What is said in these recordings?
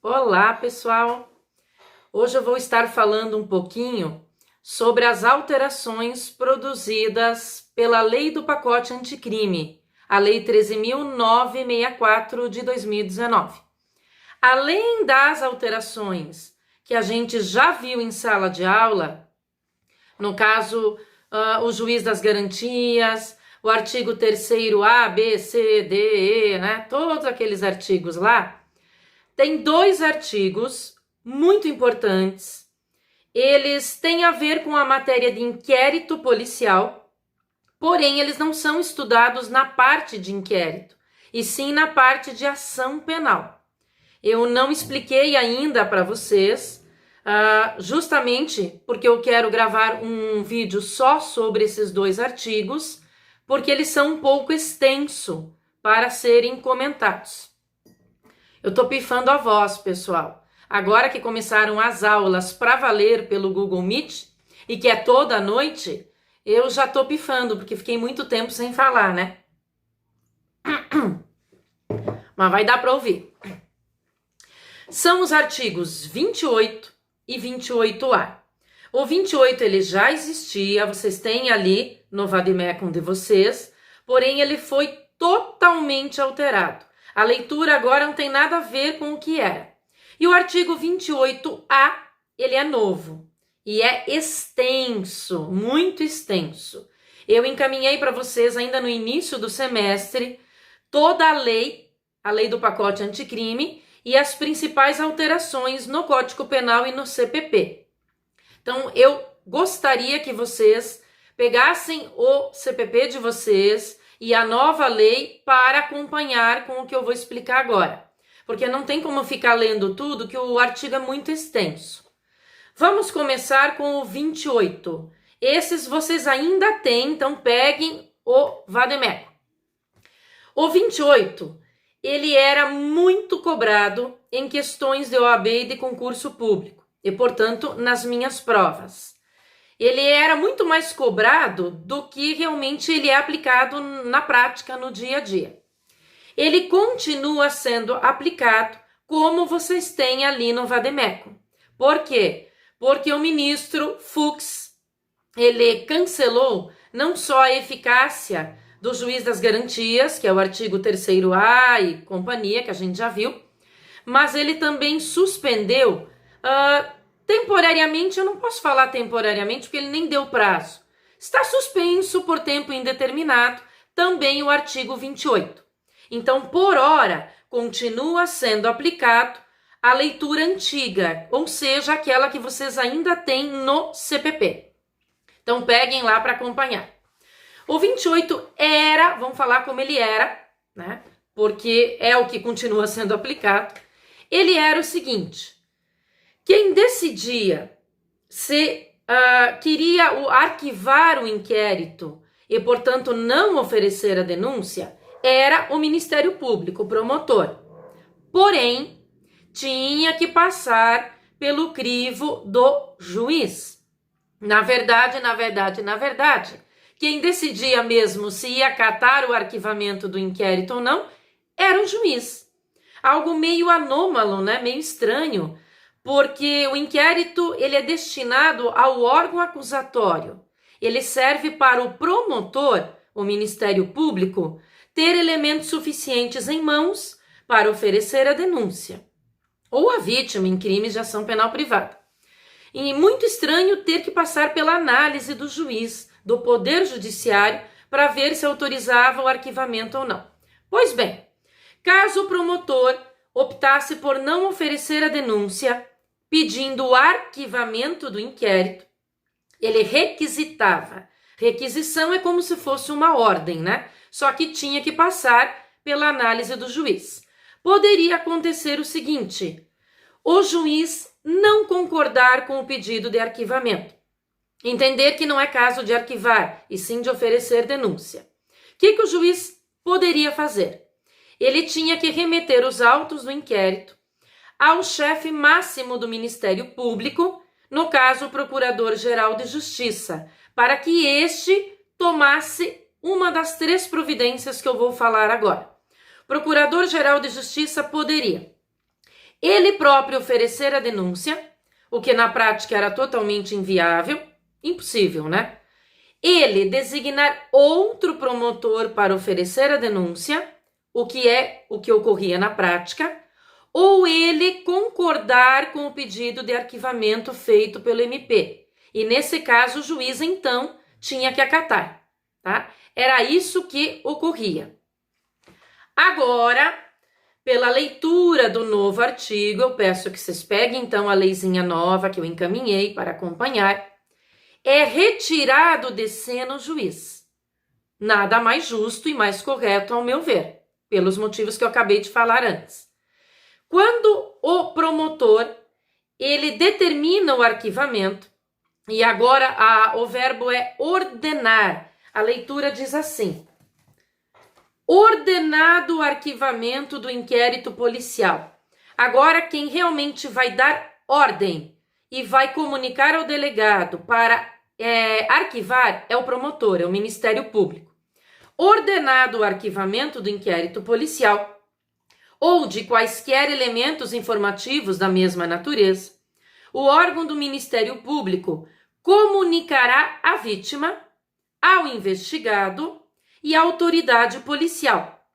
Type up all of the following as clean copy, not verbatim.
Olá, pessoal! Hoje eu vou estar falando um pouquinho sobre as alterações produzidas pela Lei do Pacote Anticrime, a Lei 13.964 de 2019. Além das alterações que a gente já viu em sala de aula, no caso, o juiz das garantias, o artigo 3º A, B, C, D, E, né? Todos aqueles artigos lá. Tem dois artigos muito importantes. Eles têm a ver com a matéria de inquérito policial, porém eles não são estudados na parte de inquérito, e sim na parte de ação penal. Eu não expliquei ainda para vocês, justamente porque eu quero gravar um vídeo só sobre esses dois artigos, porque eles são um pouco extensos para serem comentados. Eu tô pifando a voz, pessoal. Agora que começaram as aulas para valer pelo Google Meet e que é toda noite, eu já tô pifando, porque fiquei muito tempo sem falar, né? Mas vai dar para ouvir. São os artigos 28 e 28A. O 28 ele já existia, vocês têm ali no Vademecum de vocês, porém ele foi totalmente alterado. A leitura agora não tem nada a ver com o que era. E o artigo 28A, ele é novo e é extenso, muito extenso. Eu encaminhei para vocês ainda no início do semestre toda a lei do pacote anticrime e as principais alterações no Código Penal e no CPP. Então, eu gostaria que vocês pegassem o CPP de vocês e a nova lei para acompanhar com o que eu vou explicar agora. Porque não tem como ficar lendo tudo, que o artigo é muito extenso. Vamos começar com o 28. Esses vocês ainda têm, então peguem o Vademecum. O 28, ele era muito cobrado em questões de OAB e de concurso público, e, portanto, nas minhas provas. Ele era muito mais cobrado do que realmente ele é aplicado na prática, no dia a dia. Ele continua sendo aplicado como vocês têm ali no Vademecum. Por quê? Porque o ministro Fux, ele cancelou não só a eficácia do juiz das garantias, que é o artigo 3º A e companhia, que a gente já viu, mas ele também suspendeu temporariamente. Eu não posso falar temporariamente porque ele nem deu prazo. Está suspenso por tempo indeterminado também o artigo 28. Então, por hora, continua sendo aplicado a leitura antiga, ou seja, aquela que vocês ainda têm no CPP. Então, peguem lá para acompanhar. O 28 era, vamos falar como ele era, né? Porque é o que continua sendo aplicado. Ele era o seguinte: quem decidia se queria arquivar o inquérito e, portanto, não oferecer a denúncia era o Ministério Público, o promotor. Porém, tinha que passar pelo crivo do juiz. Na verdade, quem decidia mesmo se ia acatar o arquivamento do inquérito ou não era o juiz. Algo meio anômalo, né? Meio estranho, porque o inquérito ele é destinado ao órgão acusatório. Ele serve para o promotor, o Ministério Público, ter elementos suficientes em mãos para oferecer a denúncia, ou a vítima em crimes de ação penal privada. E muito estranho ter que passar pela análise do juiz, do Poder Judiciário, para ver se autorizava o arquivamento ou não. Pois bem, caso o promotor optasse por não oferecer a denúncia, pedindo o arquivamento do inquérito, ele requisitava. Requisição é como se fosse uma ordem, né? Só que tinha que passar pela análise do juiz. Poderia acontecer o seguinte: o juiz não concordar com o pedido de arquivamento, entender que não é caso de arquivar, e sim de oferecer denúncia. O que o juiz poderia fazer? Ele tinha que remeter os autos do inquérito ao chefe máximo do Ministério Público, no caso o Procurador-Geral de Justiça, para que este tomasse uma das 3 providências que eu vou falar agora. O Procurador-Geral de Justiça poderia ele próprio oferecer a denúncia, o que na prática era totalmente inviável, impossível, né? Ele designar outro promotor para oferecer a denúncia, o que ocorria na prática, ou ele concordar com o pedido de arquivamento feito pelo MP. E nesse caso o juiz então tinha que acatar, tá? Era isso que ocorria. Agora, pela leitura do novo artigo, eu peço que vocês peguem então a leizinha nova que eu encaminhei para acompanhar. É retirado de cena o juiz. Nada mais justo e mais correto, ao meu ver, pelos motivos que eu acabei de falar antes. Quando o promotor, ele determina o arquivamento, e agora o verbo é ordenar, a leitura diz assim: ordenado o arquivamento do inquérito policial. Agora quem realmente vai dar ordem e vai comunicar ao delegado para arquivar é o promotor, é o Ministério Público. Ordenado o arquivamento do inquérito policial ou de quaisquer elementos informativos da mesma natureza, o órgão do Ministério Público comunicará à vítima, ao investigado e à autoridade policial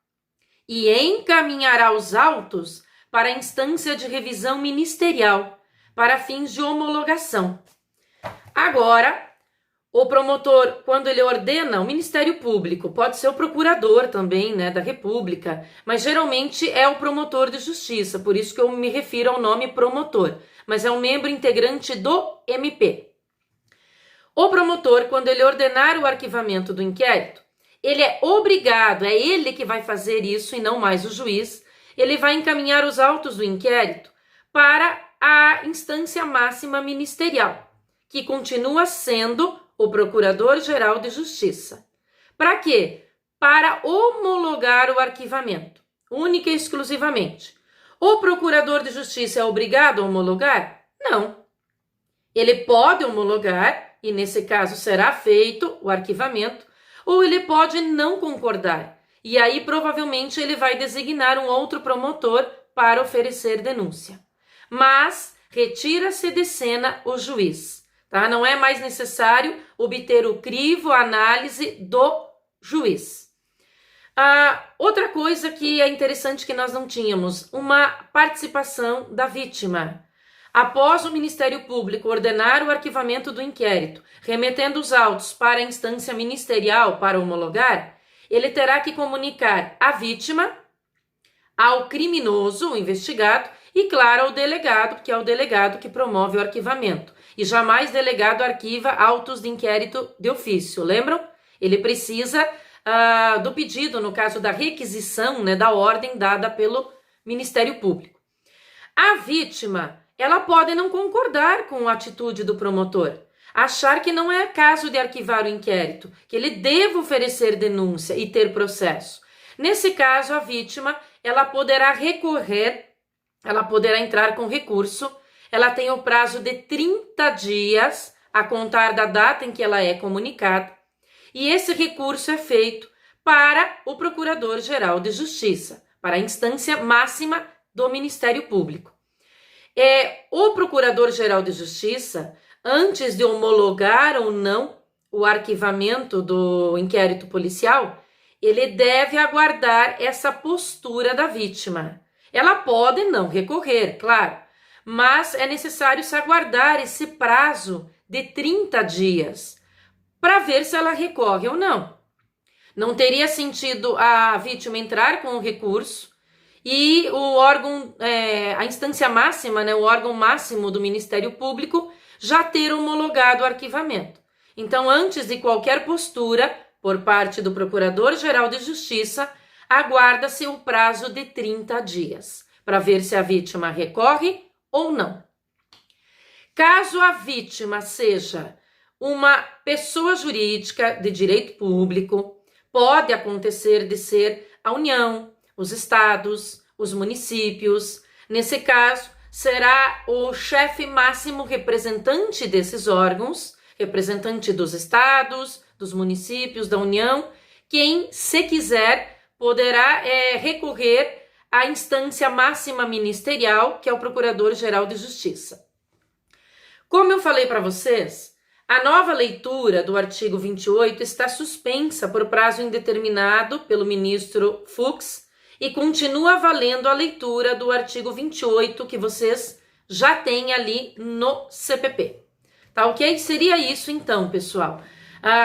e encaminhará os autos para a instância de revisão ministerial para fins de homologação. Agora, o promotor, quando ele ordena, o Ministério Público, pode ser o procurador também, né, da República, mas geralmente é o promotor de justiça, por isso que eu me refiro ao nome promotor, mas é um membro integrante do MP. O promotor, quando ele ordenar o arquivamento do inquérito, ele é obrigado, é ele que vai fazer isso e não mais o juiz, ele vai encaminhar os autos do inquérito para a instância máxima ministerial, que continua sendo o Procurador-Geral de Justiça. Para quê? Para homologar o arquivamento, única e exclusivamente. O Procurador de Justiça é obrigado a homologar? Não. Ele pode homologar, e nesse caso será feito o arquivamento, ou ele pode não concordar, e aí provavelmente ele vai designar um outro promotor para oferecer denúncia. Mas retira-se de cena o juiz, tá? Não é mais necessário obter o crivo, a análise do juiz. Outra coisa que é interessante que nós não tínhamos, uma participação da vítima. Após o Ministério Público ordenar o arquivamento do inquérito, remetendo os autos para a instância ministerial para homologar, ele terá que comunicar à vítima, ao criminoso, o investigado, e, claro, ao delegado, que é o delegado que promove o arquivamento. E jamais delegado arquiva autos de inquérito de ofício, lembram? Ele precisa do pedido, no caso da requisição, né, da ordem dada pelo Ministério Público. A vítima, ela pode não concordar com a atitude do promotor, achar que não é caso de arquivar o inquérito, que ele deva oferecer denúncia e ter processo. Nesse caso, a vítima, ela poderá recorrer, ela poderá entrar com recurso, ela tem o prazo de 30 dias a contar da data em que ela é comunicada, e esse recurso é feito para o Procurador-Geral de Justiça, para a instância máxima do Ministério Público. O Procurador-Geral de Justiça, antes de homologar ou não o arquivamento do inquérito policial, ele deve aguardar essa postura da vítima. Ela pode não recorrer, claro, mas é necessário se aguardar esse prazo de 30 dias para ver se ela recorre ou não. Não teria sentido a vítima entrar com o recurso e o órgão, a instância máxima, né, o órgão máximo do Ministério Público, já ter homologado o arquivamento. Então, antes de qualquer postura por parte do Procurador-Geral de Justiça, aguarda-se o prazo de 30 dias para ver se a vítima recorre ou não. Caso a vítima seja uma pessoa jurídica de direito público, pode acontecer de ser a União, os estados, os municípios. Nesse caso, será o chefe máximo representante desses órgãos, representante dos estados, dos municípios, da União, quem, se quiser, poderá recorrer a instância máxima ministerial, que é o Procurador-Geral de Justiça. Como eu falei para vocês, a nova leitura do artigo 28 está suspensa por prazo indeterminado pelo ministro Fux e continua valendo a leitura do artigo 28 que vocês já têm ali no CPP. Tá ok? Seria isso então, pessoal.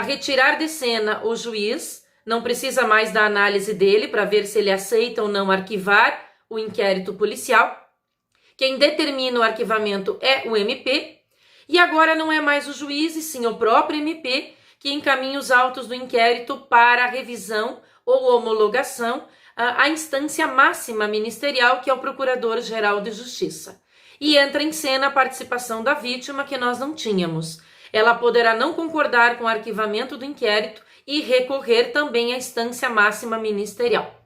Retirar de cena o juiz, não precisa mais da análise dele para ver se ele aceita ou não arquivar o inquérito policial. Quem determina o arquivamento é o MP. E agora não é mais o juiz, e sim o próprio MP, que encaminha os autos do inquérito para revisão ou homologação à instância máxima ministerial, que é o Procurador-Geral de Justiça. E entra em cena a participação da vítima, que nós não tínhamos. Ela poderá não concordar com o arquivamento do inquérito e recorrer também à instância máxima ministerial.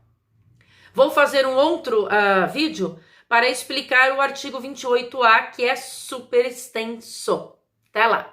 Vou fazer um outro vídeo para explicar o artigo 28A, que é super extenso. Até lá!